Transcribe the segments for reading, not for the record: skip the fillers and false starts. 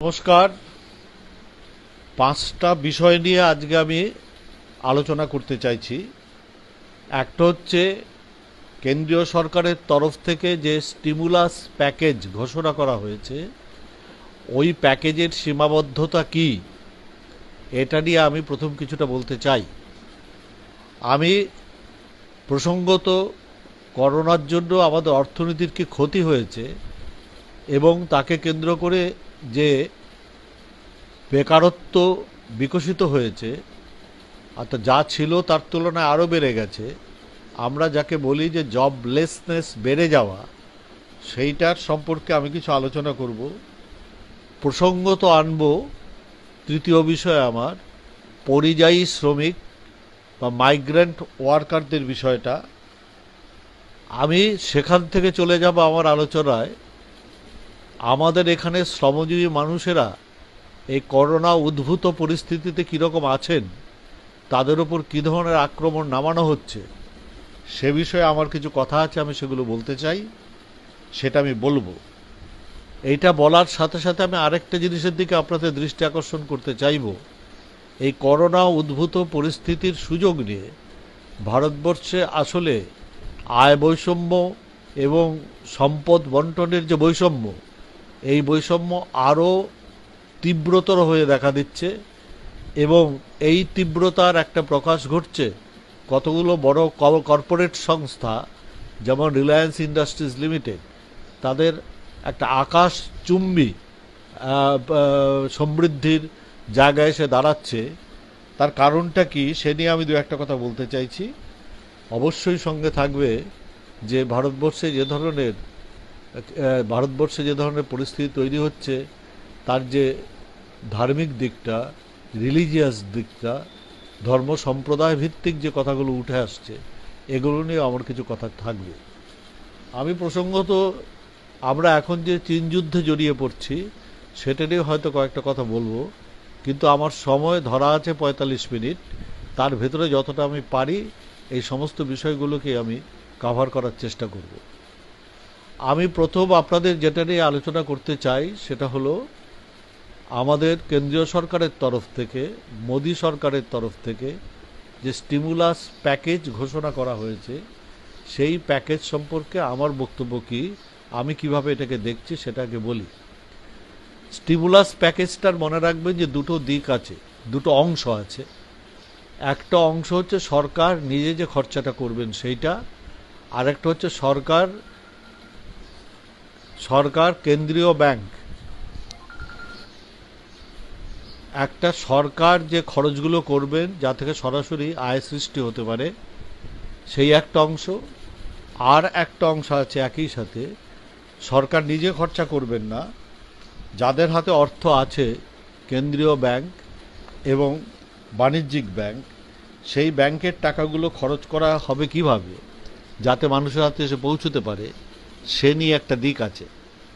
নমস্কার। পাঁচটা বিষয় নিয়ে আজকে আমি আলোচনা করতে চাইছি। একটা হচ্ছে কেন্দ্রীয় সরকারের তরফ থেকে যে স্টিমুলাস প্যাকেজ ঘোষণা করা হয়েছে, ওই প্যাকেজের সীমাবদ্ধতা কি, এটা নিয়ে আমি প্রথম কিছুটা বলতে চাই। আমি প্রসঙ্গত করোনার জন্য আমাদের অর্থনীতির কি ক্ষতি হয়েছে এবং তাকে কেন্দ্র করে যে বেকারত্ব বিকশিত হয়েছে, অর্থাৎ যা ছিল তার তুলনায় আরও বেড়ে গেছে, আমরা যাকে বলি যে জবলেসনেস বেড়ে যাওয়া, সেইটার সম্পর্কে আমি কিছু আলোচনা করব। প্রসঙ্গত আনব তৃতীয় বিষয় আমার পরিযায়ী শ্রমিক বা মাইগ্রেন্ট ওয়ার্কারদের বিষয়টা। আমি সেখান থেকে চলে যাব আমার আলোচনায় আমাদের এখানে শ্রমজীবী মানুষেরা এই করোনা উদ্ভূত পরিস্থিতিতে কীরকম আছেন, তাদের উপর কী ধরনের আক্রমণ নামানো হচ্ছে, সে বিষয়ে আমার কিছু কথা আছে, আমি সেগুলো বলতে চাই, সেটা আমি বলবো। এইটা বলার সাথে সাথে আমি আরেকটা জিনিসের দিকে আপনাদের দৃষ্টি আকর্ষণ করতে চাইব। এই করোনা উদ্ভূত পরিস্থিতির সুযোগ নিয়ে ভারতবর্ষে আসলে আয় বৈষম্য এবং সম্পদ বন্টনের যে বৈষম্য, এই বৈষম্য আরও তীব্রতর হয়ে দেখা দিচ্ছে এবং এই তীব্রতার একটা প্রকাশ ঘটছে কতগুলো বড় কর্পোরেট সংস্থা যেমন রিলায়েন্স ইন্ডাস্ট্রিজ লিমিটেড, তাদের একটা আকাশচুম্বী সমৃদ্ধির জায়গায় এসে দাঁড়াচ্ছে। তার কারণটা কি, সে নিয়ে আমি দু একটা কথা বলতে চাইছি। অবশ্যই সঙ্গে থাকবে যে ভারতবর্ষে যে ধরনের পরিস্থিতি তৈরি হচ্ছে, তার যে ধার্মিক দিকটা, রিলিজিয়াস দিকটা, ধর্ম সম্প্রদায় ভিত্তিক যে কথাগুলো উঠে আসছে, এগুলো নিয়ে আমার কিছু কথা থাকবে। আমি প্রসঙ্গত আমরা এখন যে চীন যুদ্ধে জড়িয়ে পড়ছি, সেটা নিয়ে হয়তো কয়েকটা কথা বলবো, কিন্তু আমার সময় ধরা আছে ৪৫ মিনিট। তার ভেতরে যতটা আমি পারি এই সমস্ত বিষয়গুলোকে আমি কভার করার চেষ্টা করব। আমি প্রথম আপনাদের যেটা নিয়ে আলোচনা করতে চাই সেটা হলো আমাদের কেন্দ্রীয় সরকারের তরফ থেকে, মোদি সরকারের তরফ থেকে যে স্টিমুলাস প্যাকেজ ঘোষণা করা হয়েছে, সেই প্যাকেজ সম্পর্কে আমার বক্তব্য কি, আমি কিভাবে এটাকে দেখছি সেটাকে বলি। স্টিমুলাস প্যাকেজটার মনে রাখবেন যে দুটো দিক আছে, দুটো অংশ আছে। একটা অংশ হচ্ছে সরকার নিজে যে খরচাটা করবেন সেইটা, আর একটা হচ্ছে সরকার কেন্দ্রীয় ব্যাংক, একটা সরকার যে খরচগুলো করবেন যা থেকে সরাসরি আয় সৃষ্টি হতে পারে, সেই একটা অংশ। আর একটা অংশ আছে একই সাথে সরকার নিজে খরচা করবেন না, যাদের হাতে অর্থ আছে, কেন্দ্রীয় ব্যাংক এবং বাণিজ্যিক ব্যাংক, সেই ব্যাংকের টাকাগুলো খরচ করা হবে কিভাবে যাতে মানুষের হাতে এসে পৌঁছতে পারে, সে নিয়ে একটা দিক আছে।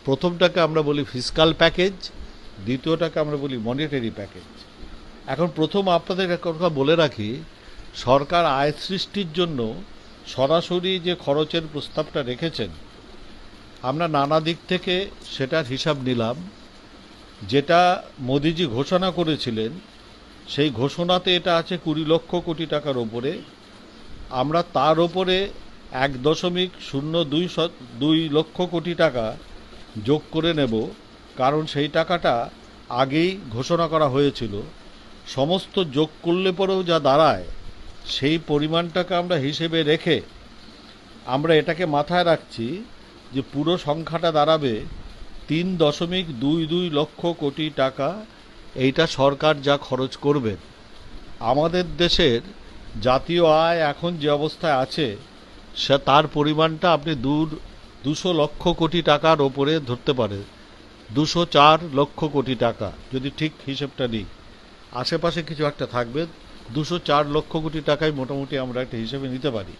প্রথমটাকে আমরা বলি ফিসকাল প্যাকেজ, দ্বিতীয়টাকে আমরা বলি মনিটারি প্যাকেজ। এখন প্রথম আপনাদের একটা কথা বলে রাখি, সরকার আয় সৃষ্টির জন্য সরাসরি যে খরচের প্রস্তাবটা রেখেছেন, আমরা নানা দিক থেকে সেটার হিসাব নিলাম। যেটা মোদিজি ঘোষণা করেছিলেন, সেই ঘোষণাতে এটা আছে ২০ লক্ষ কোটি টাকার ওপরে। আমরা তার ওপরে ১.০২ লক্ষ কোটি টাকা যোগ করে নেব, কারণ সেই টাকাটা আগেই ঘোষণা করা হয়েছিল। সমস্ত যোগ করলে পরেও যা দাঁড়ায়, সেই পরিমাণটাকে আমরা হিসেবে রেখে আমরা এটাকে মাথায় রাখছি যে পুরো সংখ্যাটা দাঁড়াবে ৩.২২ লক্ষ কোটি টাকা। এইটা সরকার যা খরচ করবেন। আমাদের দেশের জাতীয় আয় এখন যে অবস্থায় আছে, সে তার পরিমাণটা আপনি ২০০ লক্ষ কোটি টাকার ওপরে ধরতে পারেন। ২০৪ লক্ষ কোটি টাকা যদি ঠিক হিসেবটা নিই, আশেপাশে কিছু একটা থাকবে। ২০৪ লক্ষ কোটি টাকায় মোটামুটি আমরা একটা হিসেবে নিতে পারি।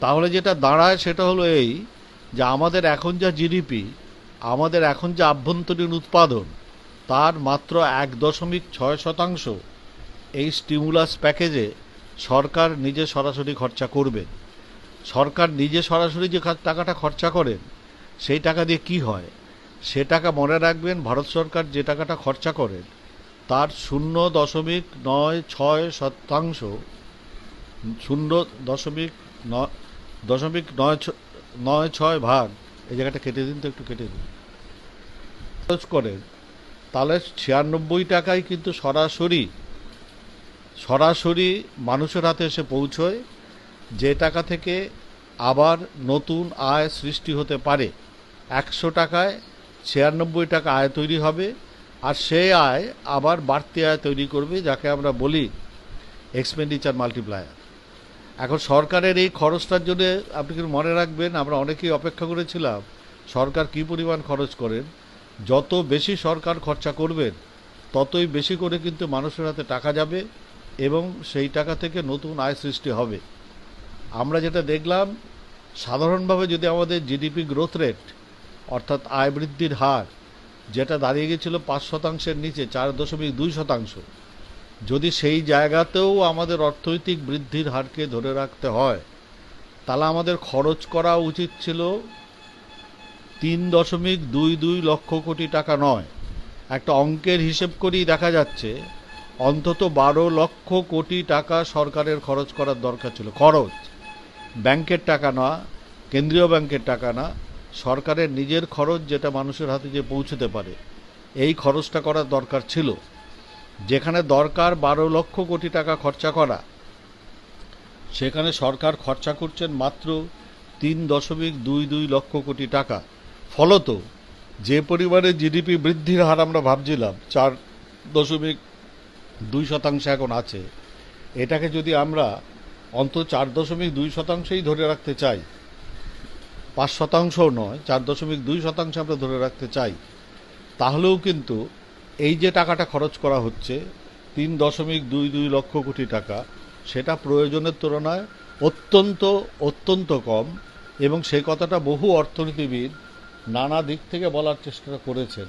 তাহলে যেটা দাঁড়ায় সেটা হলো এই, যে আমাদের এখন যা জিডিপি, আমাদের এখন যা আভ্যন্তরীণ উৎপাদন, তার মাত্র ১.৬% এই স্টিমুলাস প্যাকেজে সরকার নিজে সরাসরি খরচা করবেন। সরকার নিজে সরাসরি যে টাকাটা খরচা করেন, সেই টাকা দিয়ে কি হয়, সে টাকা মনে রাখবেন, ভারত সরকার যে টাকাটা খরচা করেন তার 0.96%, 0.96 ভাগ, এই জায়গাটা কেটে দিন তো, একটু কেটে দিন, খরচ করেন, তাহলে 96 টাকাই কিন্তু সরাসরি সরাসরি মানুষের হাতে এসে পৌঁছয়, যে টাকা থেকে আবার নতুন আয় সৃষ্টি হতে পারে। 100 টাকায় 96 টাকা আয় তৈরি হবে, আর সেই আয় আবার বাড়তি আয় তৈরি করবে, যাকে আমরা বলি এক্সপেন্ডিচার মাল্টিপ্লায়ার। এখন সরকারের এই খরচটার জন্য আপনি কি মনে রাখবেন, আমরা অনেকেই অপেক্ষা করেছিলাম সরকার কী পরিমাণ খরচ করেন। যত বেশি সরকার খরচা করবেন ততই বেশি করে কিন্তু মানুষের হাতে টাকা যাবে এবং সেই টাকা থেকে নতুন আয় সৃষ্টি হবে। আমরা যেটা দেখলাম, সাধারণভাবে যদি আমাদের জিডিপি গ্রোথ রেট অর্থাৎ আয় বৃদ্ধির হার, যেটা দাঁড়িয়ে গেছিল 5%-এর নিচে 4.2%, যদি সেই জায়গাতেও আমাদের অর্থনৈতিক বৃদ্ধির হারকে ধরে রাখতে হয়, তাহলে আমাদের খরচ করা উচিত ছিল 3.22 লক্ষ কোটি টাকা নয়। একটা অঙ্কের হিসেব করেই দেখা যাচ্ছে অন্তত 12 লক্ষ কোটি টাকা সরকারের খরচ করার দরকার ছিল। খরচ, ব্যাংকের টাকা না, কেন্দ্রীয় ব্যাংকের টাকা না, সরকারের নিজের খরচ, যেটা মানুষের হাতে যে পৌঁছতে পারে, এই খরচটা করার দরকার ছিল। যেখানে দরকার 12 লক্ষ কোটি টাকা খরচা করা, সেখানে সরকার খরচা করছেন মাত্র 3.22 লক্ষ কোটি টাকা। ফলত যে পরিমাণে জিডিপি বৃদ্ধির হার আমরা ভাবছিলাম 4.2% এখন আছে, এটাকে যদি আমরা অন্তত 4.2%ই ধরে রাখতে চাই, 5%ও নয়, 4.2% আমরা ধরে রাখতে চাই, তাহলেও কিন্তু এই যে টাকাটা খরচ করা হচ্ছে 3.22 লক্ষ কোটি টাকা, সেটা প্রয়োজনের তুলনায় অত্যন্ত অত্যন্ত কম, এবং সেই কথাটা বহু অর্থনীতিবিদ নানা দিক থেকে বলার চেষ্টা করেছেন।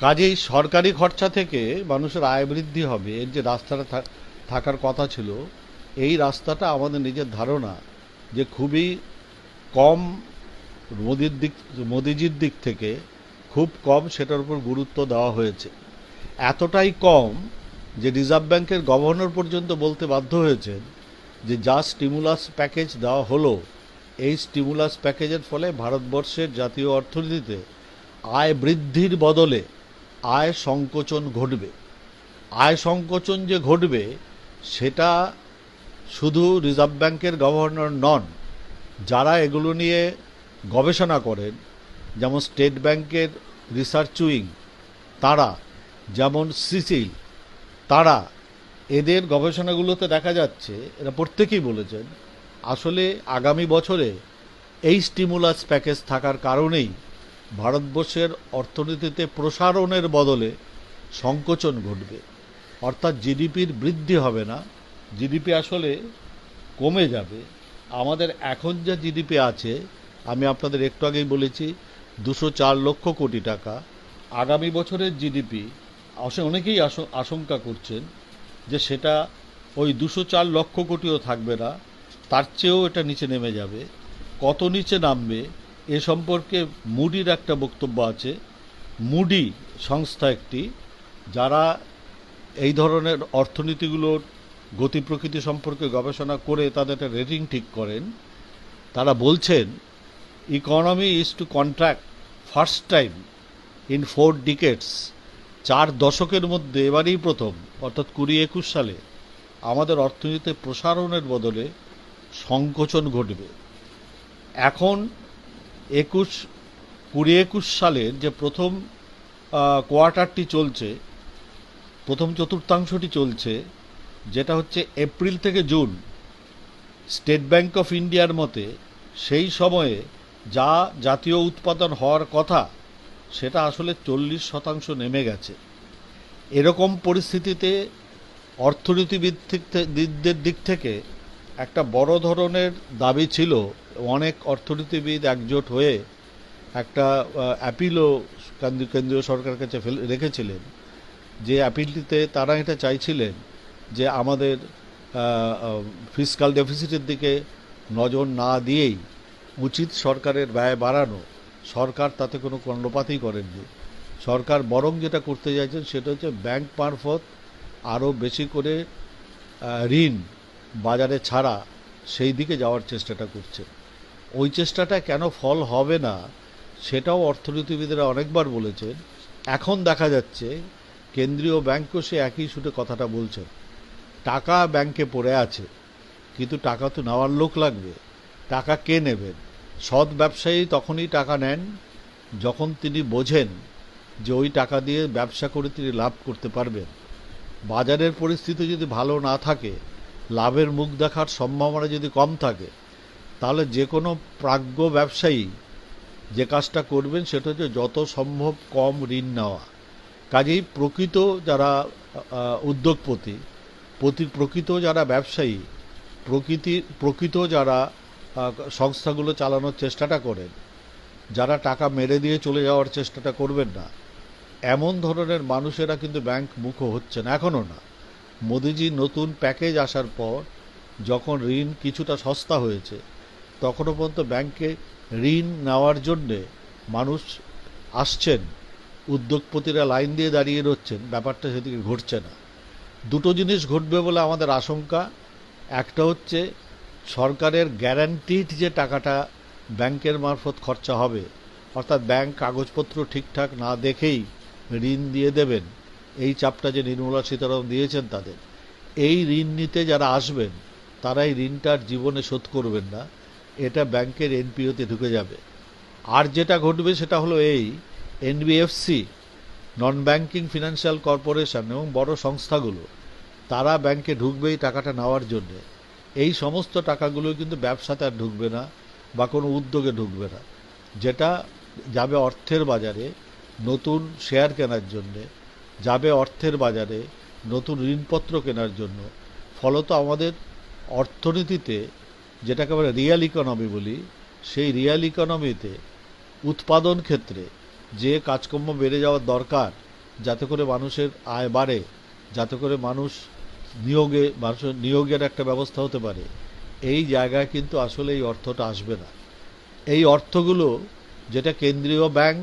কাজেই সরকারি খরচা থেকে মানুষের আয় বৃদ্ধি হবে, এর যে রাস্তাটা থাকার কথা ছিল, এই রাস্তাটা আমাদের নিজের ধারণা যে খুবই কম, মোদিজির দিক থেকে খুব কম সেটার উপর গুরুত্ব দেওয়া হয়েছে। এতটাই কম যে রিজার্ভ ব্যাংকের গভর্নর পর্যন্ত বলতে বাধ্য হয়েছেন যে যা স্টিমুলাস প্যাকেজ দেওয়া হলো, এই স্টিমুলাস প্যাকেজের ফলে ভারতবর্ষের জাতীয় অর্থনীতিতে আয় বৃদ্ধির বদলে আয় সংকোচন ঘটবে। আয় সংকোচন যে ঘটবে, সেটা শুধু রিজার্ভ ব্যাংকের গভর্নর নন, যারা এগুলো নিয়ে গবেষণা করেন, যেমন স্টেট ব্যাংকের রিসার্চ উইং, তারা, যেমন সিসিল, তারা, এদের গবেষণাগুলোতে দেখা যাচ্ছে, এরা প্রত্যেকেই বলেছেন আসলে আগামী বছরে এই স্টিমুলাস প্যাকেজ থাকার কারণেই ভারতবর্ষের অর্থনীতিতে প্রসারণের বদলে সংকোচন ঘটবে। অর্থাৎ জিডিপির বৃদ্ধি হবে না, জিডিপি আসলে কমে যাবে। আমাদের এখন যা জিডিপি আছে, আমি আপনাদের একটু আগেই বলেছি 204 লক্ষ কোটি টাকা। আগামী বছরের জিডিপি অনেকেই আশঙ্কা করছেন যে সেটা ওই 204 লক্ষ কোটিও থাকবে না, তার চেয়েও এটা নিচে নেমে যাবে। কত নিচে নামবে এ সম্পর্কে মুডির একটা বক্তব্য আছে। মুডি সংস্থা একটি, যারা এই ধরনের অর্থনীতিগুলোর গতি প্রকৃতি সম্পর্কে গবেষণা করে তাদের একটা রেটিং ঠিক করেন, তারা বলছেন economy is two contract first time in 4 ডিকেডস। 4 দশকের মধ্যে এবারেই প্রথম, অর্থাৎ 2021 সালে আমাদের অর্থনীতিতে প্রসারণের বদলে সংকোচন ঘটবে। এখন 2021 সালের যে প্রথম কোয়ার্টারটি চলছে, প্রথম চতুর্থাংশটি চলছে, যেটা হচ্ছে এপ্রিল থেকে জুন, স্টেট ব্যাংক অফ ইন্ডিয়ার মতে সেই সময়ে যা জাতীয় উৎপাদন হওয়ার কথা, সেটা আসলে 40% নেমে গেছে। এরকম পরিস্থিতিতে অর্থনীতিবিদদের দিক থেকে একটা বড় ধরনের দাবি ছিল, অনেক অর্থনীতিবিদ একজোট হয়ে একটা অ্যাপিলও কেন্দ্রীয় সরকারের কাছে রেখেছিলেন, যে অ্যাপিলটিতে তারা এটা চাইছিলেন যে আমাদের ফিসকাল ডেফিসিটের দিকে নজর না দিয়েই উচিত সরকারের ব্যয় বাড়ানো, সরকার তাতে কোনো কর্ণপাতই করেননি। সরকার বরং যেটা করতে চাইছেন সেটা হচ্ছে ব্যাংক মারফত আরও বেশি করে ঋণ বাজারে ছাড়া সেই দিকে যাওয়ার চেষ্টাটা করছে। ওই চেষ্টাটা কেন ফল হবে না সেটাও অর্থনীতিবিদেরা অনেকবার বলেছেন। এখন দেখা যাচ্ছে কেন্দ্রীয় ব্যাংকও সে একই সুরে কথাটা বলছে। টাকা ব্যাংকে পড়ে আছে, কিন্তু টাকা তো নেওয়ার লোক লাগবে। টাকা কে নেবেন? সৎ ব্যবসায়ী তখনই টাকা নেন যখন তিনি বোঝেন যে ওই টাকা দিয়ে ব্যবসা করে তিনি লাভ করতে পারবেন। বাজারের পরিস্থিতি যদি ভালো না থাকে, লাভের মুখ দেখার সম্ভাবনা যদি কম থাকে, তাহলে যে কোনো প্রাজ্ঞ ব্যবসায়ী যে কাজটা করবেন সেটা হচ্ছে যত সম্ভব কম ঋণ নেওয়া। কাজেই প্রকৃত যারা উদ্যোগপতি, প্রকৃত যারা ব্যবসায়ী, প্রকৃত যারা সংস্থাগুলো চালানোর চেষ্টাটা করেন, যারা টাকা মেরে দিয়ে চলে যাওয়ার চেষ্টাটা করবেন না, এমন ধরনের মানুষেরা কিন্তু ব্যাংক মুখ হচ্ছে না, এখনও না। মোদিজির নতুন প্যাকেজ আসার পর যখন ঋণ কিছুটা সস্তা হয়েছে, তখনও পর্যন্ত ব্যাংকে ঋণ নেওয়ার জন্যে মানুষ আসছেন, উদ্যোগপতিরা লাইন দিয়ে দাঁড়িয়ে রচ্ছেন, ব্যাপারটা সেদিকে ঘটছে না। দুটো জিনিস ঘটবে বলে আমাদের আশঙ্কা। একটা হচ্ছে সরকারের গ্যারান্টিড যে টাকাটা ব্যাংকের মারফত খরচা হবে, অর্থাৎ ব্যাংক কাগজপত্র ঠিকঠাক না দেখেই ঋণ দিয়ে দেবেন, এই চাপটা যে নির্মলা সীতারামন দিয়েছেন তাদের, এই ঋণ নিতে যারা আসবেন তারা এই ঋণটার জীবনে শোধ করবেন না, এটা ব্যাংকের এনপিওতে ঢুকে যাবে। আর যেটা ঘটবে সেটা হলো এই NBFC, non banking financial corporation এবং বড় সংস্থাগুলো, তারা ব্যাংকে ঢুকবে এই টাকাটা নেওয়ার জন্যে। এই সমস্ত টাকাগুলো কিন্তু ব্যবসাতে আর ঢুকবে না বা কোনো উদ্যোগে ঢুকবে না, যেটা যাবে অর্থের বাজারে নতুন শেয়ার কেনার জন্যে, যাবে অর্থের বাজারে নতুন ঋণপত্র কেনার জন্য। ফলত আমাদের অর্থনীতিতে, যেটাকে আমরা রিয়াল ইকোনমি বলি, সেই রিয়াল ইকোনমিতে উৎপাদন ক্ষেত্রে যে কাজকর্ম বেড়ে যাওয়ার দরকার, যাতে করে মানুষের আয় বাড়ে, যাতে করে মানুষের নিয়োগের একটা ব্যবস্থা হতে পারে, এই জায়গায় কিন্তু আসলে এই অর্থটা আসবে না। এই অর্থগুলো যেটা কেন্দ্রীয় ব্যাংক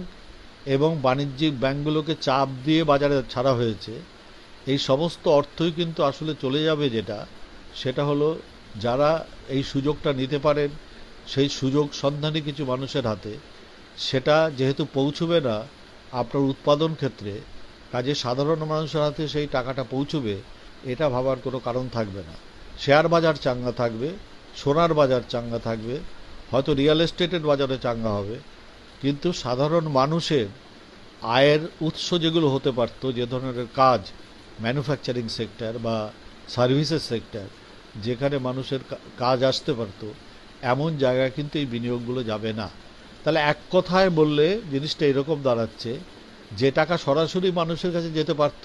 এবং বাণিজ্যিক ব্যাংকগুলোকে চাপ দিয়ে বাজারে ছাড়া হয়েছে, এই সমস্ত অর্থই কিন্তু আসলে চলে যাবে সেটা হলো যারা এই সুযোগটা নিতে পারেন, সেই সুযোগ সন্ধানী কিছু মানুষের হাতে। সেটা যেহেতু পৌঁছবে না আপনার উৎপাদন ক্ষেত্রে, কাজে সাধারণ মানুষের হাতে সেই টাকাটা পৌঁছবে এটা ভাবার কোনো কারণ থাকবে না। শেয়ার বাজার চাঙ্গা থাকবে, সোনার বাজার চাঙ্গা থাকবে, হয়তো রিয়েল এস্টেটের বাজারে চাঙ্গা হবে, কিন্তু সাধারণ মানুষের আয়ের উৎস যেগুলো হতে পারত, যে ধরনের কাজ, ম্যানুফ্যাকচারিং সেক্টর বা সার্ভিসেস সেক্টর, যেখানে মানুষের কাজ আসতে পারত, এমন জায়গায় কিন্তু এই বিনিয়োগগুলো যাবে না। তাহলে এক কথায় বললে জিনিসটা এরকম দাঁড়াচ্ছে, যে টাকা সরাসরি মানুষের কাছে যেতে পারত,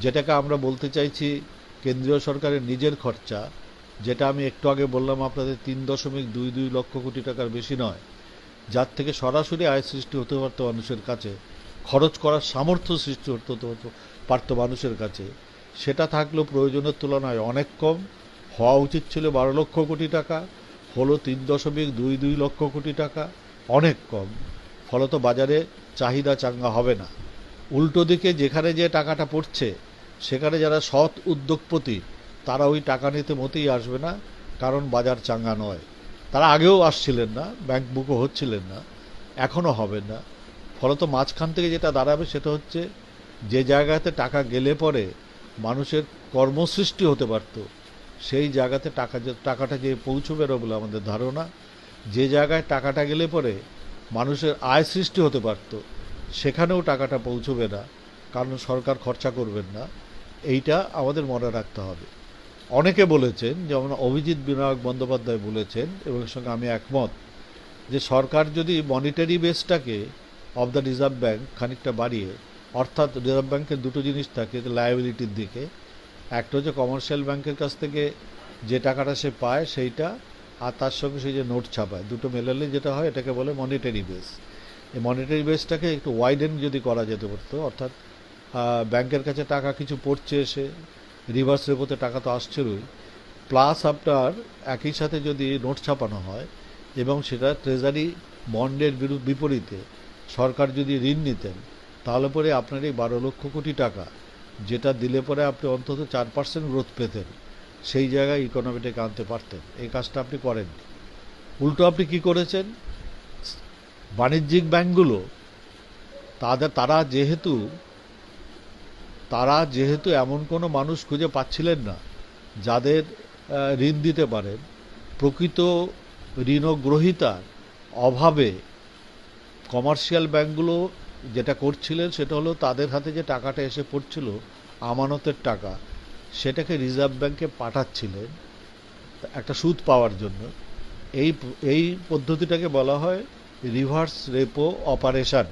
যেটাকে আমরা বলতে চাইছি কেন্দ্রীয় সরকারের নিজের খরচা, যেটা আমি একটু আগে বললাম আপনাদের 3.22 লক্ষ কোটি টাকার বেশি নয়, যার থেকে সরাসরি আয় সৃষ্টি হতে পারত মানুষের কাছে, খরচ করার সামর্থ্য সৃষ্টি হতে পারত মানুষের কাছে, সেটা থাকলেও প্রয়োজনের তুলনায় অনেক কম। হওয়া উচিত ছিল 12 লক্ষ কোটি টাকা, হলো 3.22 লক্ষ কোটি টাকা, অনেক কম। ফলত বাজারে চাহিদা চাঙ্গা হবে না। উল্টো দিকে যেখানে যে টাকাটা পড়ছে, সেখানে যারা সৎ উদ্যোগপতি, তারা ওই টাকা নিতে মতেই আসবে না, কারণ বাজার চাঙ্গা নয়। তারা আগেও আসছিলেন না, ব্যাংক বুকও হচ্ছিলেন না, এখনও হবেন না। ফলত মাঝখান থেকে যেটা দাঁড়াবে সেটা হচ্ছে, যে জায়গাতে টাকা গেলে পরে মানুষের কর্মসৃষ্টি হতে পারত, সেই জায়গাতে টাকাটা যে পৌঁছবে না বলে আমাদের ধারণা। যে জায়গায় টাকাটা গেলে পরে মানুষের আয় সৃষ্টি হতে পারত, সেখানেও টাকাটা পৌঁছবে না, কারণ সরকার খরচা করবেন না। এইটা আমাদের মনে রাখতে হবে। অনেকে বলেছেন, যেমন অভিজিৎ বিনায়ক বন্দ্যোপাধ্যায় বলেছেন, এবং এর সঙ্গে আমি একমত, যে সরকার যদি মনিটারি বেসটাকে অফ দ্য রিজার্ভ ব্যাংক খানিকটা বাড়িয়ে, অর্থাৎ রিজার্ভ ব্যাংকের দুটো জিনিস থাকে লায়াবিলিটির দিকে, একটা হচ্ছে কমার্শিয়াল ব্যাংকের কাছ থেকে যে টাকাটা সে পায় সেইটা, আর তার সঙ্গে সেই যে নোট ছাপায়, দুটো মেলালে যেটা হয় এটাকে বলে মনিটারি বেস। এই মনিটারি বেসটাকে একটু ওয়াইডেন যদি করা যেতে পারতো, অর্থাৎ ব্যাংকের কাছে টাকা কিছু পড়ছে, এসে রিভার্স রেপোতে টাকা তো আসছেই, প্লাস আপনার একই সাথে যদি নোট ছাপানো হয়, এবং সেটা ট্রেজারি বন্ডের বিপরীতে সরকার যদি ঋণ নিতেন, তাহলে পরে আপনার এই 12 লক্ষ কোটি টাকা, যেটা দিলে পরে আপনি অন্তত 4% গ্রোথ পেতেন, সেই জায়গায় ইকোনমিটাকে আনতে পারতেন। এই কাজটা আপনি করেননি। উল্টো আপনি কি করেছেন? বাণিজ্যিক ব্যাংকগুলো তারা যেহেতু এমন কোনো মানুষ খুঁজে পাচ্ছিলেন না যাদের ঋণ দিতে পারেন, প্রকৃত ঋণগ্রহীতার অভাবে কমার্শিয়াল ব্যাংকগুলো যেটা করছিলেন সেটা হলো তাদের হাতে যে টাকাটা এসে পড়ছিল আমানতের টাকা, সেটাকে রিজার্ভ ব্যাংকে পাঠাচ্ছিলেন একটা সুদ পাওয়ার জন্য। এই পদ্ধতিটাকে বলা হয় reverse repo operation.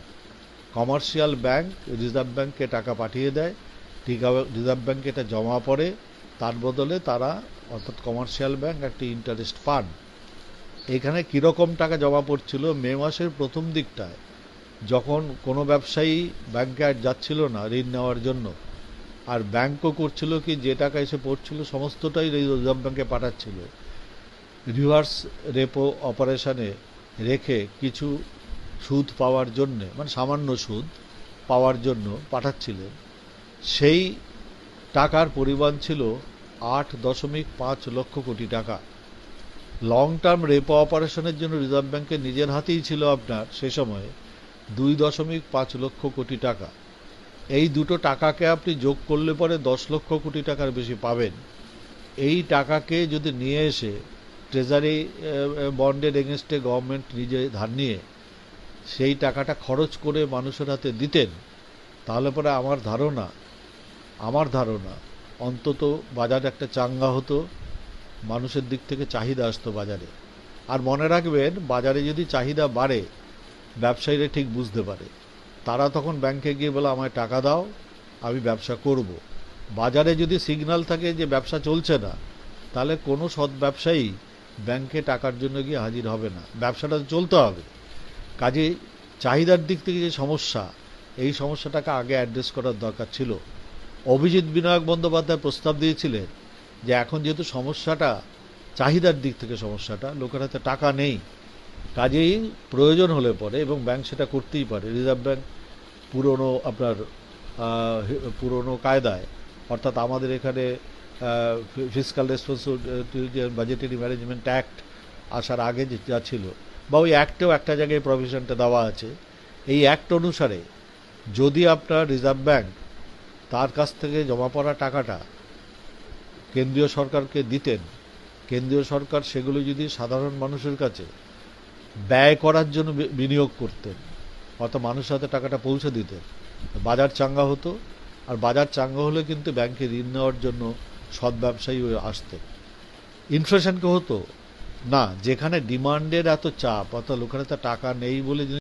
Commercial bank reserve ব্যাংকে টাকা পাঠিয়ে দেয়, রিজার্ভ ব্যাংকে এটা জমা পড়ে, তার বদলে তারা অর্থাৎ কমার্শিয়াল ব্যাংক একটা ইন্টারেস্ট পান। এখানে কীরকম টাকা জমা পড়ছিল? মে মাসের প্রথম দিকটায় যখন কোনো ব্যবসায়ী ব্যাংকে আর যাচ্ছিল না ঋণ নেওয়ার জন্য, আর ব্যাংকও করছিল কি, যে টাকা এসে পড়ছিল সমস্তটাই রিজার্ভ ব্যাংকে পাঠাচ্ছিল, রিভার্স রেপো অপারেশনে রেখে কিছু সুদ পাওয়ার জন্যে, মানে সামান্য সুদ পাওয়ার জন্য পাঠাচ্ছিলেন। সেই টাকার পরিমাণ ছিল 8.5 লক্ষ কোটি টাকা। লং টার্ম রেপো অপারেশনের জন্য রিজার্ভ ব্যাংকের নিজের হাতেই ছিল আপনার সে সময়ে 2.5 লক্ষ কোটি টাকা। এই দুটো টাকাকে আপনি যোগ করলে পরে 10 লক্ষ কোটি টাকার বেশি পাবেন। এই টাকাকে যদি নিয়ে এসে ট্রেজারি বন্ডের এগেনস্টে গভর্নমেন্ট নিজে ধার নিয়ে সেই টাকাটা খরচ করে মানুষের হাতে দিতেন, তাহলে পরে আমার ধারণা অন্তত বাজার একটা চাঙ্গা হতো, মানুষের দিক থেকে চাহিদা আসতো বাজারে। আর মনে রাখবেন, বাজারে যদি চাহিদা বাড়ে, ব্যবসায়ীরা ঠিক বুঝতে পারে, তারা তখন ব্যাংকে গিয়ে বলে আমায় টাকা দাও, আমি ব্যবসা করব। বাজারে যদি সিগন্যাল থাকে যে ব্যবসা চলছে না, তাহলে কোনো সৎ ব্যবসায়ী ব্যাংকে টাকার জন্য গিয়ে হাজির হবে না, ব্যবসাটা চলতে হবে। কাজে চাহিদার দিক থেকে যে সমস্যা, এই সমস্যাটাকে আগে অ্যাড্রেস করার দরকার ছিল। অভিজিৎ বিনায়ক বন্দ্যোপাধ্যায় প্রস্তাব দিয়েছিলেন যে এখন যেহেতু সমস্যাটা চাহিদার দিক থেকে, সমস্যাটা লোকের হাতে টাকা নেই, কাজেই প্রয়োজন হলে পরে, এবং ব্যাংক সেটা করতেই পারে, রিজার্ভ ব্যাংক পুরনো কায়দায়, অর্থাৎ আমাদের এখানে fiscal responsibility budgetary management act আসার আগে যা ছিল, বা ওই অ্যাক্টেও একটা জায়গায় প্রভিশনটা দেওয়া আছে, এই অ্যাক্ট অনুসারে যদি আপনার রিজার্ভ ব্যাংক তার কাছ থেকে জমা পড়া টাকাটা কেন্দ্রীয় সরকারকে দিতেন, কেন্দ্রীয় সরকার সেগুলো যদি সাধারণ মানুষের কাছে ব্যয় করার জন্য বিনিয়োগ করতেন, অর্থাৎ মানুষের হাতে টাকাটা পৌঁছে দিতেন, বাজার চাঙ্গা হতো। আর বাজার চাঙ্গা হলে কিন্তু ব্যাংকে ঋণ নেওয়ার জন্য সৎ ব্যবসায়ী আসতেন। ইনফ্লেশনকে হতো না, যেখানে ডিমান্ডের এত চাপ, অর্থাৎ লোকের হাতে টাকা নেই বলে